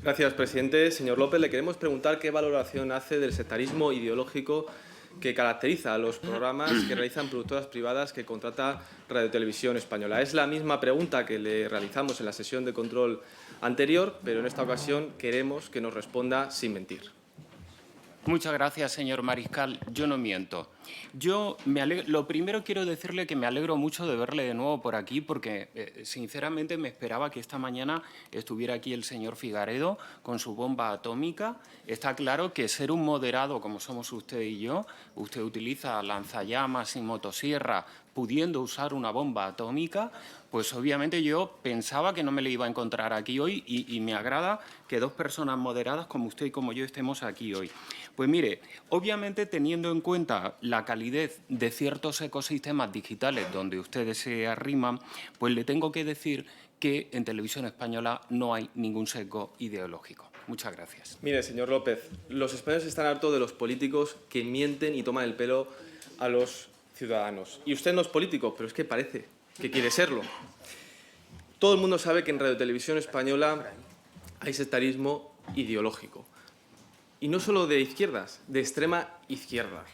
Gracias, presidente. Señor López, le queremos preguntar qué valoración hace del sectarismo ideológico que caracteriza a los programas que realizan productoras privadas que contrata Radio Televisión Española. Es la misma pregunta que le realizamos en la sesión de control anterior, pero en esta ocasión queremos que nos responda sin mentir. Muchas gracias, señor Mariscal. Yo no miento. Lo primero quiero decirle que me alegro mucho de verle de nuevo por aquí porque, sinceramente, me esperaba que esta mañana estuviera aquí el señor Figaredo con su bomba atómica. Está claro que ser un moderado como somos usted y yo, usted utiliza lanzallamas y motosierra pudiendo usar una bomba atómica, pues obviamente yo pensaba que no me le iba a encontrar aquí hoy y me agrada que dos personas moderadas como usted y como yo estemos aquí hoy. Pues mire, obviamente teniendo en cuenta la calidez de ciertos ecosistemas digitales donde ustedes se arriman, pues le tengo que decir que en Televisión Española no hay ningún sesgo ideológico. Muchas gracias. Mire, señor López, los españoles están hartos de los políticos que mienten y toman el pelo a los ciudadanos. Y usted no es político, pero es que parece que quiere serlo. Todo el mundo sabe que en Radio Televisión Española hay sectarismo ideológico. Y no solo de izquierdas, de extrema izquierda.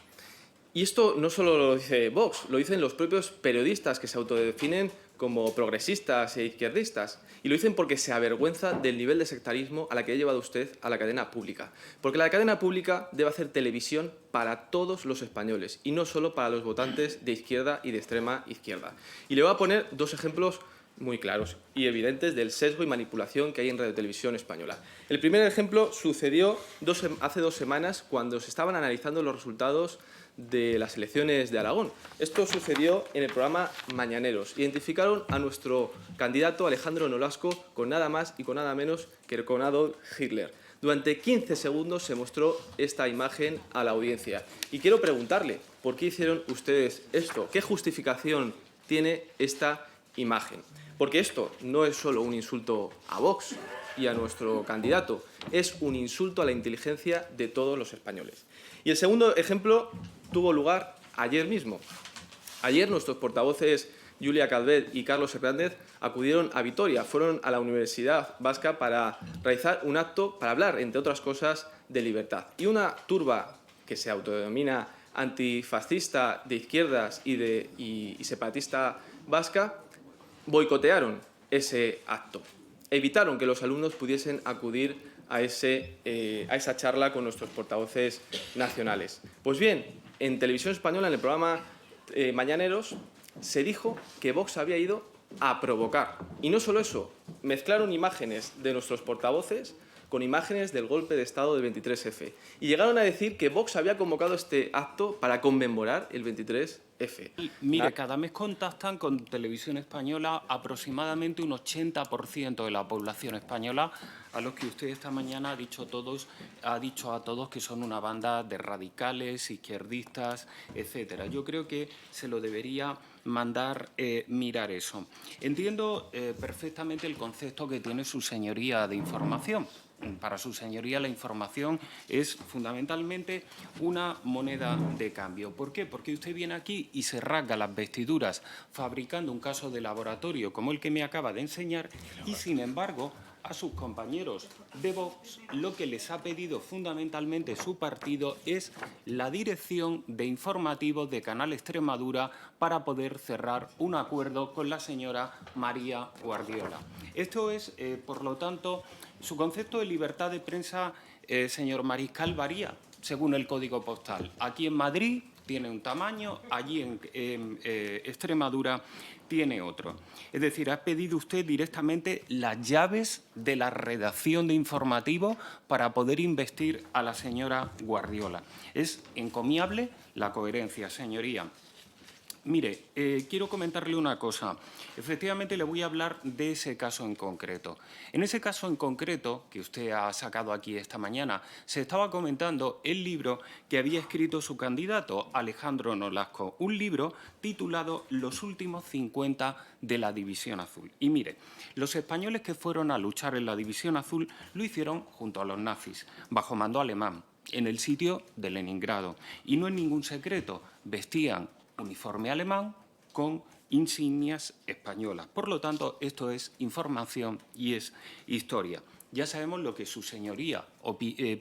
Y esto no solo lo dice Vox, lo dicen los propios periodistas que se autodefinen como progresistas e izquierdistas. Y lo dicen porque se avergüenza del nivel de sectarismo a la que ha llevado usted a la cadena pública. Porque la cadena pública debe hacer televisión para todos los españoles y no solo para los votantes de izquierda y de extrema izquierda. Y le voy a poner dos ejemplos muy claros y evidentes del sesgo y manipulación que hay en Radio Televisión Española. El primer ejemplo sucedió hace 2 semanas cuando se estaban analizando los resultados de las elecciones de Aragón. Esto sucedió en el programa Mañaneros. Identificaron a nuestro candidato Alejandro Nolasco con nada más y con nada menos que con Adolf Hitler. Durante 15 segundos se mostró esta imagen a la audiencia. Y quiero preguntarle, ¿por qué hicieron ustedes esto? ¿Qué justificación tiene esta imagen? Porque esto no es solo un insulto a Vox y a nuestro candidato, es un insulto a la inteligencia de todos los españoles. Y el segundo ejemplo tuvo lugar ayer mismo. Ayer nuestros portavoces Julia Calvet y Carlos Hernández acudieron a Vitoria, fueron a la Universidad Vasca para realizar un acto para hablar, entre otras cosas, de libertad. Y una turba que se autodenomina antifascista de izquierdas y separatista vasca boicotearon ese acto. Evitaron que los alumnos pudiesen acudir a esa charla con nuestros portavoces nacionales. Pues bien, en Televisión Española, en el programa Mañaneros, se dijo que Vox había ido a provocar. Y no solo eso, mezclaron imágenes de nuestros portavoces con imágenes del golpe de Estado del 23F. Y llegaron a decir que Vox había convocado este acto para conmemorar el 23F. Mire, cada mes contactan con Televisión Española aproximadamente un 80% de la población española, a los que usted esta mañana ha dicho a todos que son una banda de radicales, izquierdistas, etcétera. Yo creo que se lo debería mandar mirar eso. Entiendo perfectamente el concepto que tiene su señoría de información. Para su señoría la información es fundamentalmente una moneda de cambio. ¿Por qué? Porque usted viene aquí y se rasga las vestiduras fabricando un caso de laboratorio como el que me acaba de enseñar y, sin embargo, a sus compañeros de Vox lo que les ha pedido fundamentalmente su partido es la dirección de informativos de Canal Extremadura para poder cerrar un acuerdo con la señora María Guardiola. Esto es, por lo tanto, su concepto de libertad de prensa, señor Mariscal, varía según el código postal. Aquí en Madrid tiene un tamaño, allí en Extremadura tiene otro. Es decir, ha pedido usted directamente las llaves de la redacción de informativo para poder investir a la señora Guardiola. Es encomiable la coherencia, señoría. Mire, quiero comentarle una cosa. Efectivamente, le voy a hablar de ese caso en concreto. En ese caso en concreto, que usted ha sacado aquí esta mañana, se estaba comentando el libro que había escrito su candidato, Alejandro Nolasco, un libro titulado Los últimos 50 de la División Azul. Y mire, los españoles que fueron a luchar en la División Azul lo hicieron junto a los nazis, bajo mando alemán, en el sitio de Leningrado. Y no es ningún secreto, vestían uniforme alemán con insignias españolas. Por lo tanto, esto es información y es historia. Ya sabemos lo que su señoría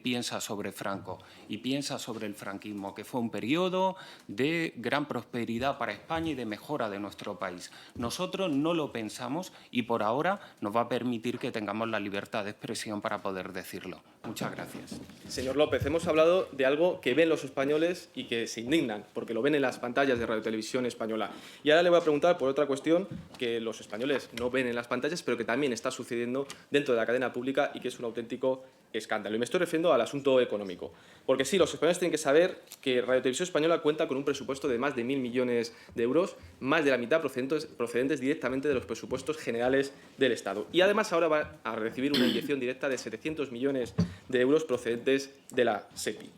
piensa sobre Franco y piensa sobre el franquismo, que fue un periodo de gran prosperidad para España y de mejora de nuestro país. Nosotros no lo pensamos y por ahora nos va a permitir que tengamos la libertad de expresión para poder decirlo. Muchas gracias. Señor López, hemos hablado de algo que ven los españoles y que se indignan, porque lo ven en las pantallas de Radio Televisión Española. Y ahora le voy a preguntar por otra cuestión que los españoles no ven en las pantallas, pero que también está sucediendo dentro de la cadena pública y que es un auténtico escándalo. Y me estoy refiriendo al asunto económico. Porque sí, los españoles tienen que saber que Radio Televisión Española cuenta con un presupuesto de más de 1.000 millones de euros, más de la mitad procedentes directamente de los presupuestos generales del Estado. Y además ahora va a recibir una inyección directa de 700 millones de euros procedentes de la SEPI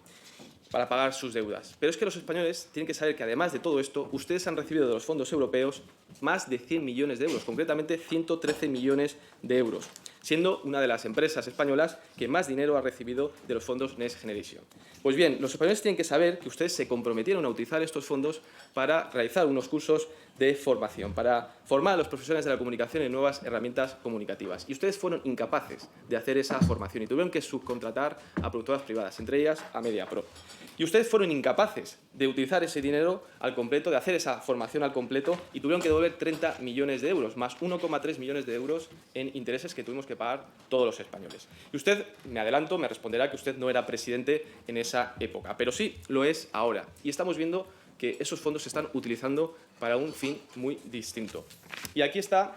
para pagar sus deudas. Pero es que los españoles tienen que saber que además de todo esto, ustedes han recibido de los fondos europeos más de 100 millones de euros, concretamente 113 millones de euros, siendo una de las empresas españolas que más dinero ha recibido de los fondos Next Generation. Pues bien, los españoles tienen que saber que ustedes se comprometieron a utilizar estos fondos para realizar unos cursos de formación, para formar a los profesionales de la comunicación en nuevas herramientas comunicativas. Y ustedes fueron incapaces de hacer esa formación y tuvieron que subcontratar a productoras privadas, entre ellas a MediaPro. Y ustedes fueron incapaces de utilizar ese dinero al completo, de hacer esa formación al completo y tuvieron que devolver 30 millones de euros, más 1,3 millones de euros en intereses que tuvimos que pagar todos los españoles. Y usted, me adelanto, me responderá que usted no era presidente en esa época, pero sí lo es ahora. Y estamos viendo que esos fondos se están utilizando para un fin muy distinto. Y aquí está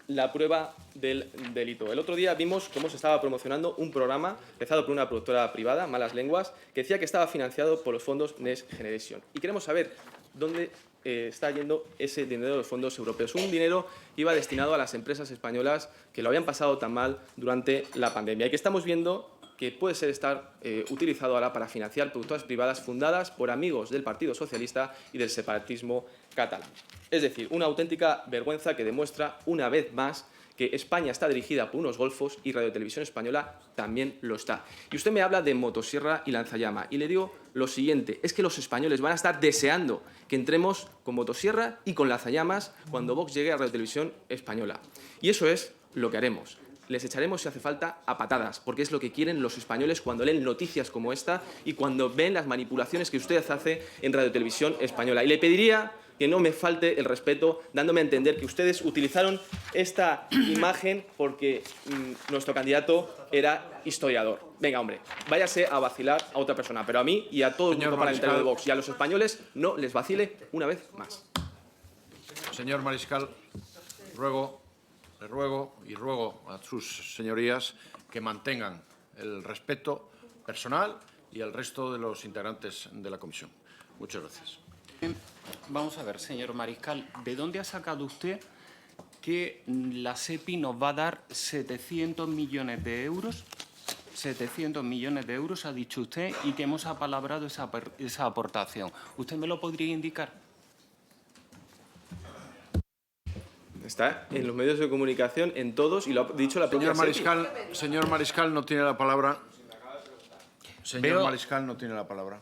la prueba del delito. El otro día vimos cómo se estaba promocionando un programa realizado por una productora privada, Malas Lenguas, que decía que estaba financiado por los fondos Next Generation. Y queremos saber dónde está yendo ese dinero de los fondos europeos. Un dinero que iba destinado a las empresas españolas que lo habían pasado tan mal durante la pandemia y que estamos viendo que puede estar utilizado ahora para financiar productoras privadas fundadas por amigos del Partido Socialista y del separatismo catalán. Es decir, una auténtica vergüenza que demuestra una vez más que España está dirigida por unos golfos y Radio Televisión Española también lo está. Y usted me habla de motosierra y lanzallama. Y le digo lo siguiente, es que los españoles van a estar deseando que entremos con motosierra y con lanzallamas cuando Vox llegue a Radio Televisión Española. Y eso es lo que haremos. Les echaremos, si hace falta, a patadas, porque es lo que quieren los españoles cuando leen noticias como esta y cuando ven las manipulaciones que usted hace en Radio Televisión Española. Y le pediría que no me falte el respeto, dándome a entender que ustedes utilizaron esta imagen porque nuestro candidato era historiador. Venga, hombre, váyase a vacilar a otra persona, pero a mí y a todo el grupo parlamentario de Vox y a los españoles no les vacile una vez más. Señor Mariscal, le ruego a sus señorías que mantengan el respeto personal y al resto de los integrantes de la comisión. Muchas gracias. Vamos a ver, señor Mariscal, ¿de dónde ha sacado usted que la SEPI nos va a dar 700 millones de euros? 700 millones de euros, ha dicho usted, y que hemos apalabrado esa aportación. ¿Usted me lo podría indicar? Está en los medios de comunicación, en todos, y lo ha dicho la propia SEPI. Señor Mariscal no tiene la palabra. Señor Mariscal no tiene la palabra.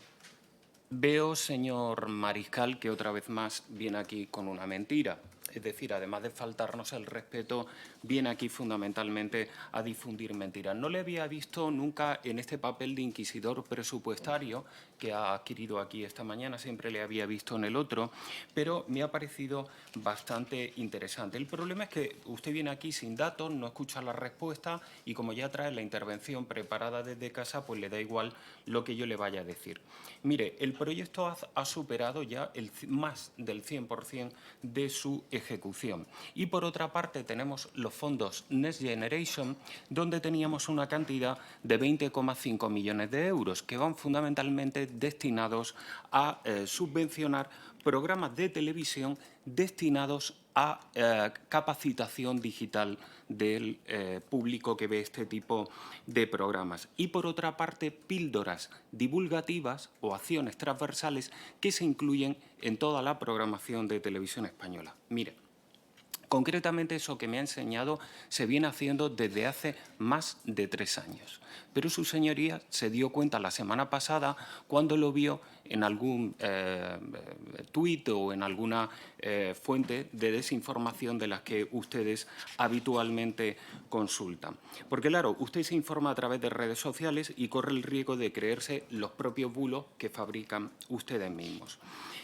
Veo, señor Mariscal, que otra vez más viene aquí con una mentira. Es decir, además de faltarnos el respeto, viene aquí fundamentalmente a difundir mentiras. No le había visto nunca en este papel de inquisidor presupuestario que ha adquirido aquí esta mañana, siempre le había visto en el otro, pero me ha parecido bastante interesante. El problema es que usted viene aquí sin datos, no escucha la respuesta y como ya trae la intervención preparada desde casa, pues le da igual lo que yo le vaya a decir. Mire, el proyecto ha superado ya más del 100% de su ejecución. Y por otra parte tenemos los fondos Next Generation, donde teníamos una cantidad de 20,5 millones de euros, que van fundamentalmente destinados a subvencionar programas de televisión destinados a capacitación digital del público que ve este tipo de programas. Y, por otra parte, píldoras divulgativas o acciones transversales que se incluyen en toda la programación de Televisión Española. Mire, concretamente eso que me ha enseñado se viene haciendo desde hace más de 3 años. Pero su señoría se dio cuenta la semana pasada cuando lo vio en algún tuit o en alguna fuente de desinformación de las que ustedes habitualmente consultan. Porque, claro, usted se informa a través de redes sociales y corre el riesgo de creerse los propios bulos que fabrican ustedes mismos.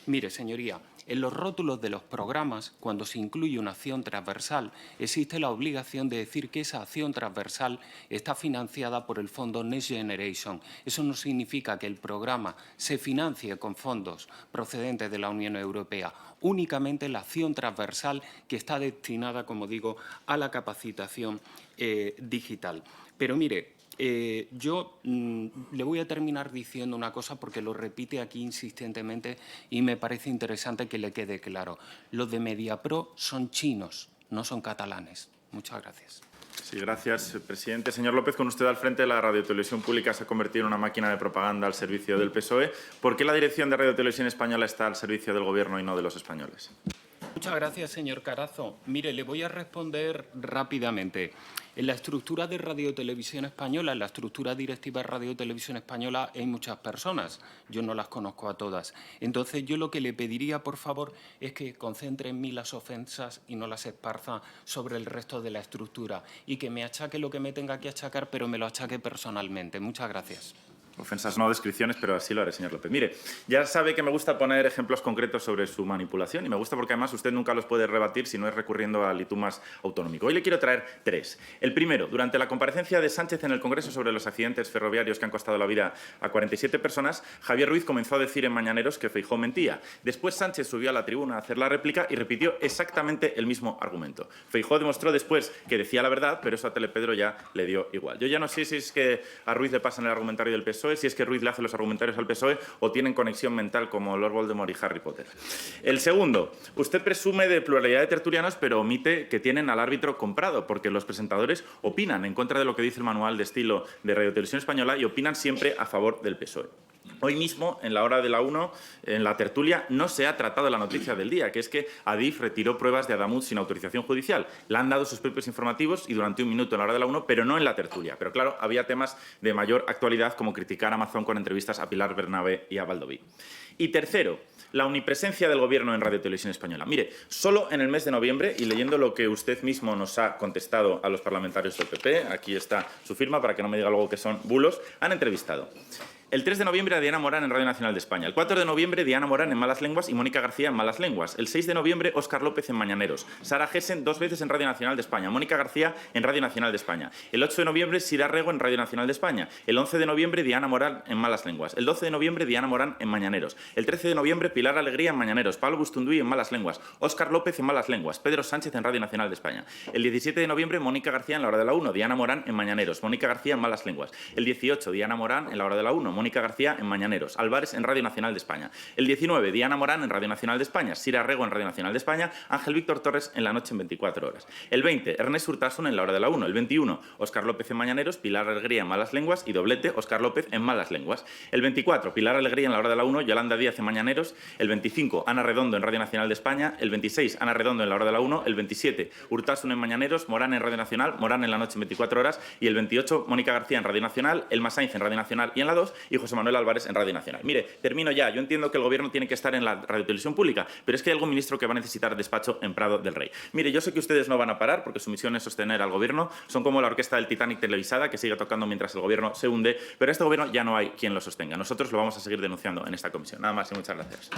Mire, señoría, en los rótulos de los programas, cuando se incluye una acción transversal, existe la obligación de decir que esa acción transversal está financiada por el fondo Next Generation. Eso no significa que el programa se financie con fondos procedentes de la Unión Europea, únicamente la acción transversal que está destinada, como digo, a la capacitación digital. Pero mire, yo le voy a terminar diciendo una cosa porque lo repite aquí insistentemente y me parece interesante que le quede claro. Los de Mediapro son chinos, no son catalanes. Muchas gracias. Sí, gracias, presidente. Señor López, con usted al frente, la radiotelevisión pública se ha convertido en una máquina de propaganda al servicio del PSOE. ¿Por qué la dirección de Radiotelevisión Española está al servicio del Gobierno y no de los españoles? Muchas gracias, señor Carazo. Mire, le voy a responder rápidamente. En la estructura de Radiotelevisión Española, en la estructura directiva de Radiotelevisión Española, hay muchas personas. Yo no las conozco a todas. Entonces, yo lo que le pediría, por favor, es que concentre en mí las ofensas y no las esparza sobre el resto de la estructura y que me achaque lo que me tenga que achacar, pero me lo achaque personalmente. Muchas gracias. Ofensas no, descripciones, pero así lo haré, señor López. Mire, ya sabe que me gusta poner ejemplos concretos sobre su manipulación y me gusta porque además usted nunca los puede rebatir si no es recurriendo al itumas autonómico. Hoy le quiero traer tres. El primero, durante la comparecencia de Sánchez en el Congreso sobre los accidentes ferroviarios que han costado la vida a 47 personas, Javier Ruiz comenzó a decir en Mañaneros que Feijóo mentía. Después Sánchez subió a la tribuna a hacer la réplica y repitió exactamente el mismo argumento. Feijóo demostró después que decía la verdad, pero eso a Telepedro ya le dio igual. Yo ya no sé si es que a Ruiz le pasan el argumentario del PSOE, si es que Ruiz le hace los argumentarios al PSOE o tienen conexión mental como Lord Voldemort y Harry Potter. El segundo, usted presume de pluralidad de tertulianos, pero omite que tienen al árbitro comprado, porque los presentadores opinan en contra de lo que dice el manual de estilo de Radiotelevisión Española y opinan siempre a favor del PSOE. Hoy mismo, en la hora de la 1, en la tertulia, no se ha tratado la noticia del día, que es que Adif retiró pruebas de Adamuz sin autorización judicial. Le han dado sus propios informativos y durante un minuto en la hora de la 1, pero no en la tertulia. Pero claro, había temas de mayor actualidad como criticar a Amazon con entrevistas a Pilar Bernabé y a Baldoví. Y tercero, la omnipresencia del Gobierno en Radiotelevisión Española. Mire, solo en el mes de noviembre, y leyendo lo que usted mismo nos ha contestado a los parlamentarios del PP, aquí está su firma para que no me diga luego que son bulos, han entrevistado el 3 de noviembre a Diana Morán en Radio Nacional de España. El 4 de noviembre, Diana Morán en Malas Lenguas y Mónica García en Malas Lenguas. El 6 de noviembre, Óscar López en Mañaneros. Sara Gessen 2 veces en Radio Nacional de España. Mónica García en Radio Nacional de España. El 8 de noviembre, Sira Rego en Radio Nacional de España. El 11 de noviembre, Diana Morán en Malas Lenguas. El 12 de noviembre, Diana Morán en Mañaneros. El 13 de noviembre, Pilar Alegría en Mañaneros. Pablo Bustunduy en Malas Lenguas. Óscar López en Malas Lenguas. Pedro Sánchez en Radio Nacional de España. El 17 de noviembre, Mónica García en la hora de la 1. Diana Morán en Mañaneros. Mónica García en Malas Lenguas. El 18, Diana Morán en la hora de la 1. Mónica García en Mañaneros. Álvarez en Radio Nacional de España. El 19, Diana Morán en Radio Nacional de España. Sira Rego en Radio Nacional de España. Ángel Víctor Torres en La Noche en 24 horas. El 20, Ernest Urtasun en la hora de la 1. El 21, Óscar López en Mañaneros. Pilar Alegría en Malas Lenguas. Y doblete, Óscar López en Malas Lenguas. El 24, Pilar Alegría en la hora de la 1. Yolanda Díaz en Mañaneros. El 25, Ana Redondo en Radio Nacional de España. El 26, Ana Redondo en la hora de la 1. El 27, Urtasun en Mañaneros. Morán en Radio Nacional. Morán en La Noche en 24 horas. Y el 28, Mónica García en Radio Nacional. Elma Sainz en Radio Nacional y en la 2. Y José Manuel Álvarez en Radio Nacional. Mire, termino ya. Yo entiendo que el Gobierno tiene que estar en la radiotelevisión pública, pero es que hay algún ministro que va a necesitar despacho en Prado del Rey. Mire, yo sé que ustedes no van a parar porque su misión es sostener al Gobierno. Son como la orquesta del Titanic televisada que sigue tocando mientras el Gobierno se hunde, pero este Gobierno ya no hay quien lo sostenga. Nosotros lo vamos a seguir denunciando en esta comisión. Nada más y muchas gracias.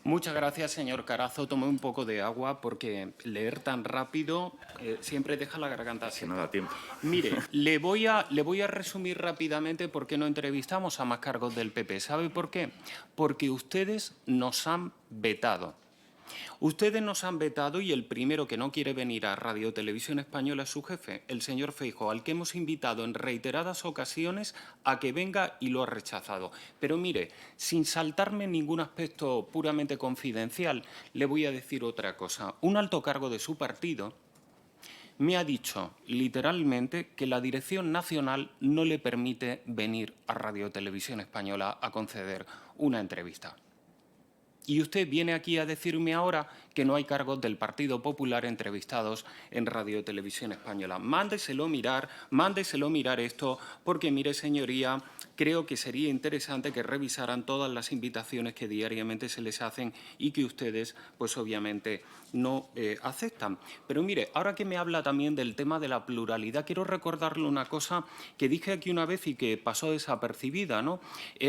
Muchas gracias, señor Carazo. Tomé un poco de agua porque leer tan rápido siempre deja la garganta seca. No da tiempo. Mire, le voy a resumir rápidamente por qué no entrevistamos a más cargos del PP. ¿Sabe por qué? Porque ustedes nos han vetado. Ustedes nos han vetado y el primero que no quiere venir a Radiotelevisión Española es su jefe, el señor Feijóo, al que hemos invitado en reiteradas ocasiones a que venga y lo ha rechazado. Pero mire, sin saltarme ningún aspecto puramente confidencial, le voy a decir otra cosa. Un alto cargo de su partido me ha dicho literalmente que la Dirección Nacional no le permite venir a Radiotelevisión Española a conceder una entrevista. Y usted viene aquí a decirme ahora que no hay cargos del Partido Popular entrevistados en Radio Televisión Española. Mándeselo mirar esto, porque, mire, señoría, creo que sería interesante que revisaran todas las invitaciones que diariamente se les hacen y que ustedes, pues obviamente, no aceptan. Pero mire, ahora que me habla también del tema de la pluralidad, quiero recordarle una cosa que dije aquí una vez y que pasó desapercibida, ¿no?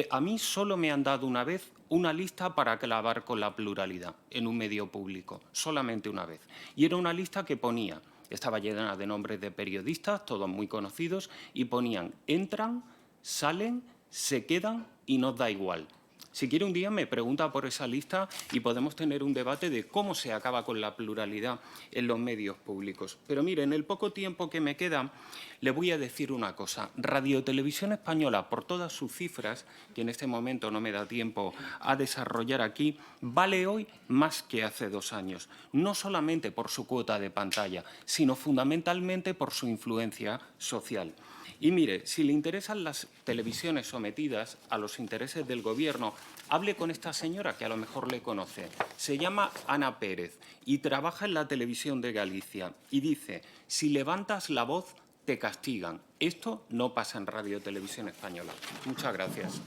A mí solo me han dado una vez una lista para acabar con la pluralidad en un medio público, solamente una vez. Y era una lista que ponía, estaba llena de nombres de periodistas, todos muy conocidos, y ponían: entran, salen, se quedan y nos da igual. Si quiere, un día me pregunta por esa lista y podemos tener un debate de cómo se acaba con la pluralidad en los medios públicos. Pero mire, en el poco tiempo que me queda, le voy a decir una cosa. Radio Televisión Española, por todas sus cifras, que en este momento no me da tiempo a desarrollar aquí, vale hoy más que hace 2 años. No solamente por su cuota de pantalla, sino fundamentalmente por su influencia social. Y mire, si le interesan las televisiones sometidas a los intereses del Gobierno, hable con esta señora que a lo mejor le conoce. Se llama Ana Pérez y trabaja en la Televisión de Galicia. Y dice: si levantas la voz, te castigan. Esto no pasa en Radio Televisión Española. Muchas gracias.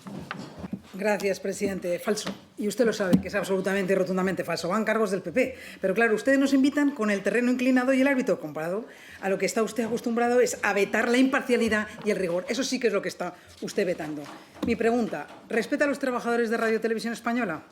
Gracias, presidente. Falso. Y usted lo sabe, que es absolutamente y rotundamente falso. Van cargos del PP. Pero claro, ustedes nos invitan con el terreno inclinado y el árbitro comparado. A lo que está usted acostumbrado es a vetar la imparcialidad y el rigor. Eso sí que es lo que está usted vetando. Mi pregunta: ¿respeta a los trabajadores de Radio Televisión Española?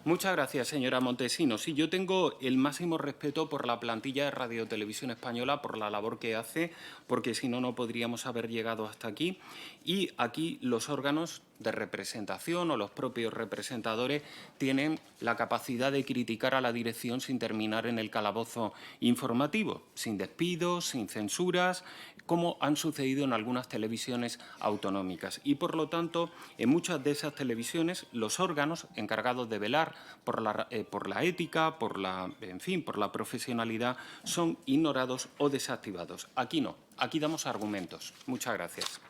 Muchas gracias, señora Montesinos. Sí, yo tengo el máximo respeto por la plantilla de Radio Televisión Española, por la labor que hace, porque si no, no podríamos haber llegado hasta aquí. Y aquí los órganos de representación o los propios representadores tienen la capacidad de criticar a la dirección sin terminar en el calabozo informativo, sin despidos, sin censuras, como han sucedido en algunas televisiones autonómicas. Y, por lo tanto, en muchas de esas televisiones, los órganos encargados de velar por la ética, por la profesionalidad, son ignorados o desactivados. Aquí no, aquí damos argumentos. Muchas gracias.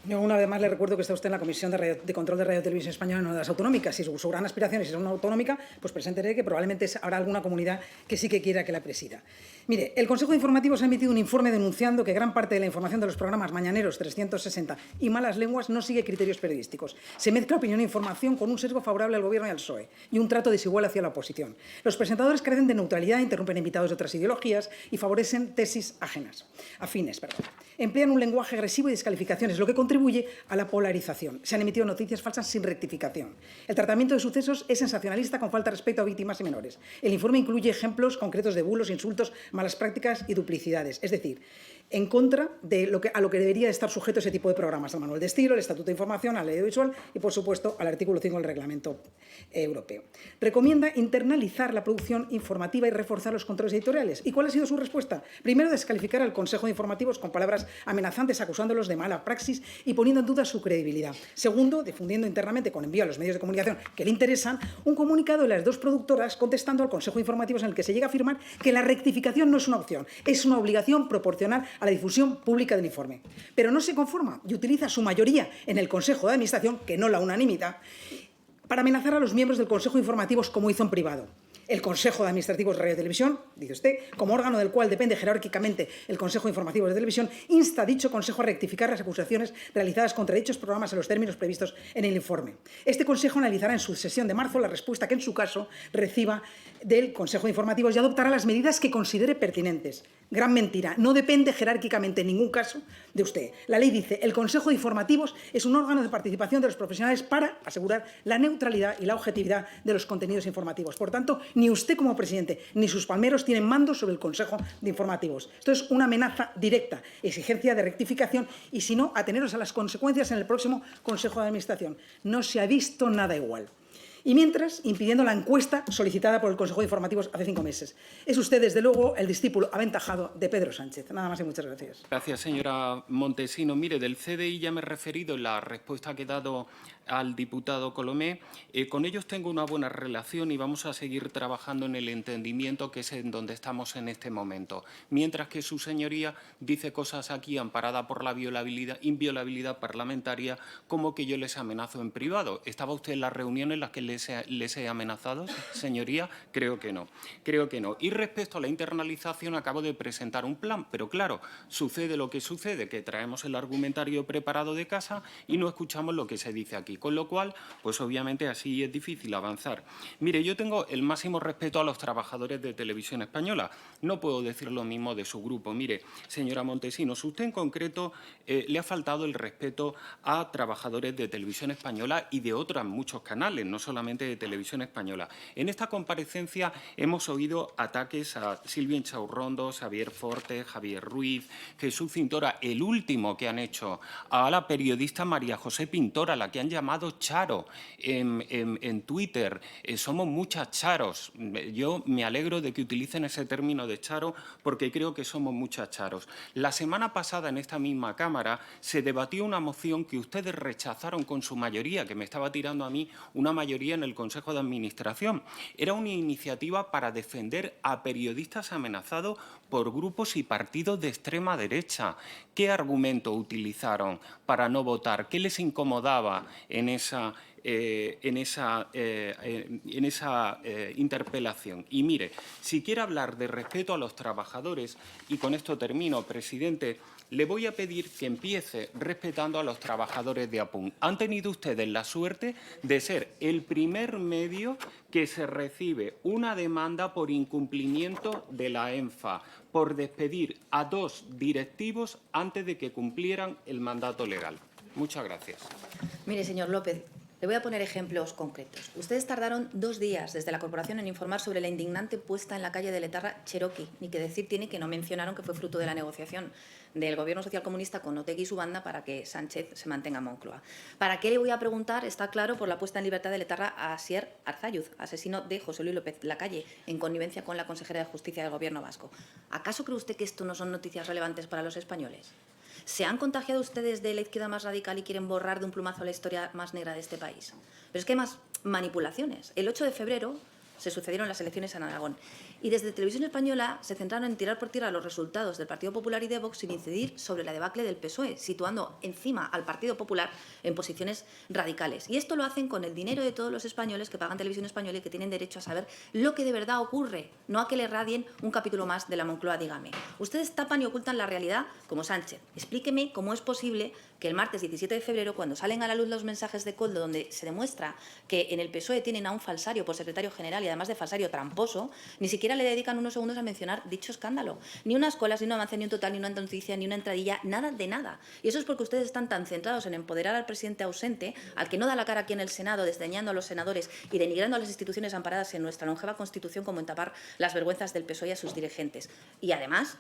Yo una vez más le recuerdo que está usted en la Comisión de Control de Radio Televisión Española, no de las autonómicas. Si su gran aspiración es una autonómica, pues presentaré que probablemente habrá alguna comunidad que sí que quiera que la presida. Mire, el Consejo de Informativos ha emitido un informe denunciando que gran parte de la información de los programas mañaneros 360 y Malas Lenguas no sigue criterios periodísticos. Se mezcla opinión e información con un sesgo favorable al Gobierno y al PSOE y un trato desigual hacia la oposición. Los presentadores carecen de neutralidad, interrumpen invitados de otras ideologías y favorecen tesis afines. Emplean un lenguaje agresivo y descalificaciones, lo que contribuye a la polarización. Se han emitido noticias falsas sin rectificación. El tratamiento de sucesos es sensacionalista con falta de respeto a víctimas y menores. El informe incluye ejemplos concretos de bulos, insultos, malas prácticas y duplicidades. Es decir, en contra de a lo que debería estar sujeto ese tipo de programas, al manual de estilo, el Estatuto de Información, a la ley audiovisual y, por supuesto, al artículo 5 del Reglamento Europeo. Recomienda internalizar la producción informativa y reforzar los controles editoriales. ¿Y cuál ha sido su respuesta? Primero, descalificar al Consejo de Informativos con palabras amenazantes, acusándolos de mala praxis y poniendo en duda su credibilidad. Segundo, difundiendo internamente, con envío a los medios de comunicación que le interesan, un comunicado de las dos productoras contestando al Consejo de Informativos en el que se llega a afirmar que la rectificación no es una opción, es una obligación proporcional a la difusión pública del informe. Pero no se conforma y utiliza su mayoría en el Consejo de Administración, que no la unanimidad, para amenazar a los miembros del Consejo de Informativos como hizo en privado. El Consejo de Administrativos de Radio y Televisión, dice usted, como órgano del cual depende jerárquicamente el Consejo de Informativos de Televisión, insta a dicho Consejo a rectificar las acusaciones realizadas contra dichos programas en los términos previstos en el informe. Este Consejo analizará en su sesión de marzo la respuesta que en su caso reciba del Consejo de Informativos y adoptará las medidas que considere pertinentes. Gran mentira. No depende jerárquicamente en ningún caso de usted. La ley dice: el Consejo de Informativos es un órgano de participación de los profesionales para asegurar la neutralidad y la objetividad de los contenidos informativos. Por tanto, ni usted como presidente ni sus palmeros tienen mando sobre el Consejo de Informativos. Esto es una amenaza directa, exigencia de rectificación y, si no, ateneros a las consecuencias en el próximo Consejo de Administración. No se ha visto nada igual. Y mientras, impidiendo la encuesta solicitada por el Consejo de Informativos hace 5 meses. Es usted, desde luego, el discípulo aventajado de Pedro Sánchez. Nada más y muchas gracias. Gracias, señora Montesinos. Mire, del CDI ya me he referido en la respuesta que he dado al diputado Colomé. Con ellos tengo una buena relación y vamos a seguir trabajando en el entendimiento, que es en donde estamos en este momento. Mientras que su señoría dice cosas aquí amparada por la inviolabilidad parlamentaria, como que yo les amenazo en privado. Estaba usted en la reunión en la que les he amenazado, señoría? Creo que no. Creo que no. Y respecto a la internalización, acabo de presentar un plan, pero claro, sucede lo que sucede, que traemos el argumentario preparado de casa y no escuchamos lo que se dice aquí, con lo cual, pues obviamente así es difícil avanzar. Mire, yo tengo el máximo respeto a los trabajadores de Televisión Española. No puedo decir lo mismo de su grupo. Mire, señora Montesinos, usted en concreto le ha faltado el respeto a trabajadores de Televisión Española y de otros muchos canales, no solamente de Televisión Española. En esta comparecencia hemos oído ataques a Silvia Inchaurrondo, Xavier Forte, Javier Ruiz, Jesús Cintora, el último que han hecho a la periodista María José Pintora, la que han llamado Charo en Twitter. Somos muchas Charos. Yo me alegro de que utilicen ese término de Charo porque creo que somos muchas Charos. La semana pasada en esta misma Cámara se debatió una moción que ustedes rechazaron con su mayoría, que me estaba tirando a mí una mayoría en el Consejo de Administración. Era una iniciativa para defender a periodistas amenazados por grupos y partidos de extrema derecha. ¿Qué argumento utilizaron para no votar? ¿Qué les incomodaba en esa interpelación? Y mire, si quiere hablar de respeto a los trabajadores, y con esto termino, presidente, le voy a pedir que empiece respetando a los trabajadores de APUN. Han tenido ustedes la suerte de ser el primer medio que se recibe una demanda por incumplimiento de la ENFA, por despedir a 2 directivos antes de que cumplieran el mandato legal. Muchas gracias. Mire, señor López, le voy a poner ejemplos concretos. Ustedes tardaron 2 días desde la corporación en informar sobre la indignante puesta en la calle de Letarra Cherokee. Ni que decir tiene que no mencionaron que fue fruto de la negociación del Gobierno socialcomunista con Otegi y su banda para que Sánchez se mantenga en Moncloa. ¿Para qué le voy a preguntar? Está claro, por la puesta en libertad de Letarra a Asier Arzayuz, asesino de José Luis López Lacalle, en connivencia con la consejera de Justicia del Gobierno vasco. ¿Acaso cree usted que esto no son noticias relevantes para los españoles? ¿Se han contagiado ustedes de la izquierda más radical y quieren borrar de un plumazo la historia más negra de este país? Pero es que hay más manipulaciones. El 8 de febrero se sucedieron las elecciones en Aragón y desde Televisión Española se centraron en tirar por tierra los resultados del Partido Popular y de Vox sin incidir sobre la debacle del PSOE, situando encima al Partido Popular en posiciones radicales. Y esto lo hacen con el dinero de todos los españoles que pagan Televisión Española y que tienen derecho a saber lo que de verdad ocurre, no a que le radien un capítulo más de la Moncloa, dígame. Ustedes tapan y ocultan la realidad como Sánchez. Explíqueme cómo es posible que el martes 17 de febrero, cuando salen a la luz los mensajes de Koldo, donde se demuestra que en el PSOE tienen a un falsario por secretario general y además de falsario tramposo, ni siquiera le dedican unos segundos a mencionar dicho escándalo. Ni unas colas, ni un avance, ni un total, ni una noticia, ni una entradilla, nada de nada. Y eso es porque ustedes están tan centrados en empoderar al presidente ausente, al que no da la cara aquí en el Senado, desdeñando a los senadores y denigrando a las instituciones amparadas en nuestra longeva Constitución, como en tapar las vergüenzas del PSOE y a sus dirigentes. Y además,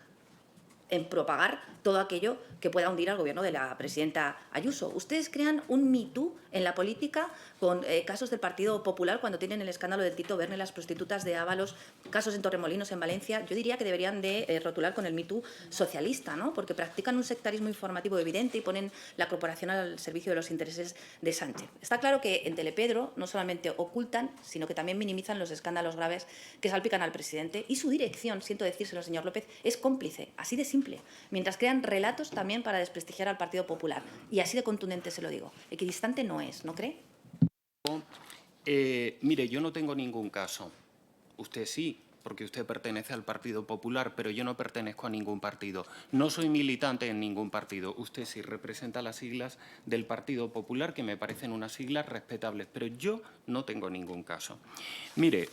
en propagar todo aquello que pueda hundir al gobierno de la presidenta Ayuso. Ustedes crean un Me Too en la política con casos del Partido Popular cuando tienen el escándalo del Tito Verne, las prostitutas de Ábalos, casos en Torremolinos, en Valencia. Yo diría que deberían de rotular con el Me Too socialista, ¿no? Porque practican un sectarismo informativo evidente y ponen la corporación al servicio de los intereses de Sánchez. Está claro que en Telepedro no solamente ocultan, sino que también minimizan los escándalos graves que salpican al presidente, y su dirección, siento decírselo, señor López, es cómplice, así de simple, mientras crean relatos también para desprestigiar al Partido Popular. Y así de contundente se lo digo. Equidistante no es, ¿no cree? Mire, yo no tengo ningún caso. Usted sí, porque usted pertenece al Partido Popular, pero yo no pertenezco a ningún partido. No soy militante en ningún partido. Usted sí representa las siglas del Partido Popular, que me parecen unas siglas respetables, pero yo no tengo ningún caso. Mire,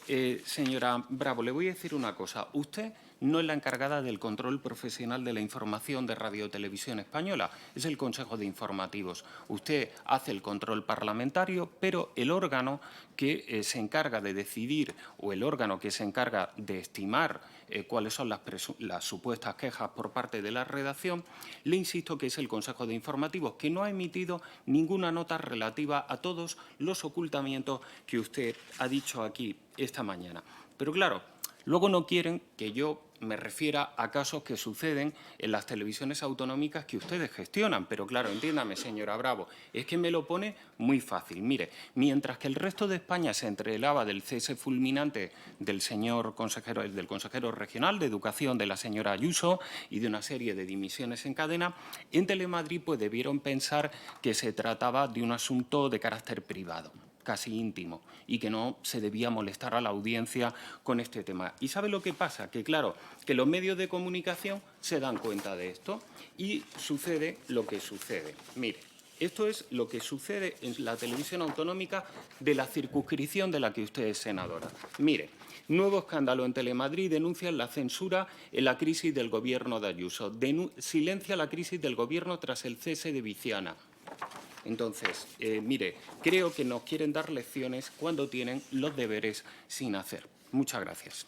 señora Bravo, le voy a decir una cosa. Usted no es la encargada del control profesional de la información de Radio Televisión Española, es el Consejo de Informativos. Usted hace el control parlamentario, pero el órgano que se encarga de decidir o el órgano que se encarga de estimar cuáles son las supuestas quejas por parte de la redacción, le insisto que es el Consejo de Informativos, que no ha emitido ninguna nota relativa a todos los ocultamientos que usted ha dicho aquí esta mañana. Pero claro, luego no quieren que yo me refiera a casos que suceden en las televisiones autonómicas que ustedes gestionan. Pero claro, entiéndame, señora Bravo, es que me lo pone muy fácil. Mire, mientras que el resto de España se entrelava del cese fulminante del señor consejero, del consejero regional de Educación, de la señora Ayuso, y de una serie de dimisiones en cadena, en Telemadrid pues debieron pensar que se trataba de un asunto de carácter privado. casi íntimo y que no se debía molestar a la audiencia con este tema. ¿Y sabe lo que pasa? Que claro, que los medios de comunicación se dan cuenta de esto y sucede lo que sucede. Mire, esto es lo que sucede en la televisión autonómica de la circunscripción de la que usted es senadora. Mire, nuevo escándalo en Telemadrid, denuncian la censura en la crisis del gobierno de Ayuso. Silencia la crisis del gobierno tras el cese de Viciana. Entonces, mire, creo que nos quieren dar lecciones cuando tienen los deberes sin hacer. Muchas gracias.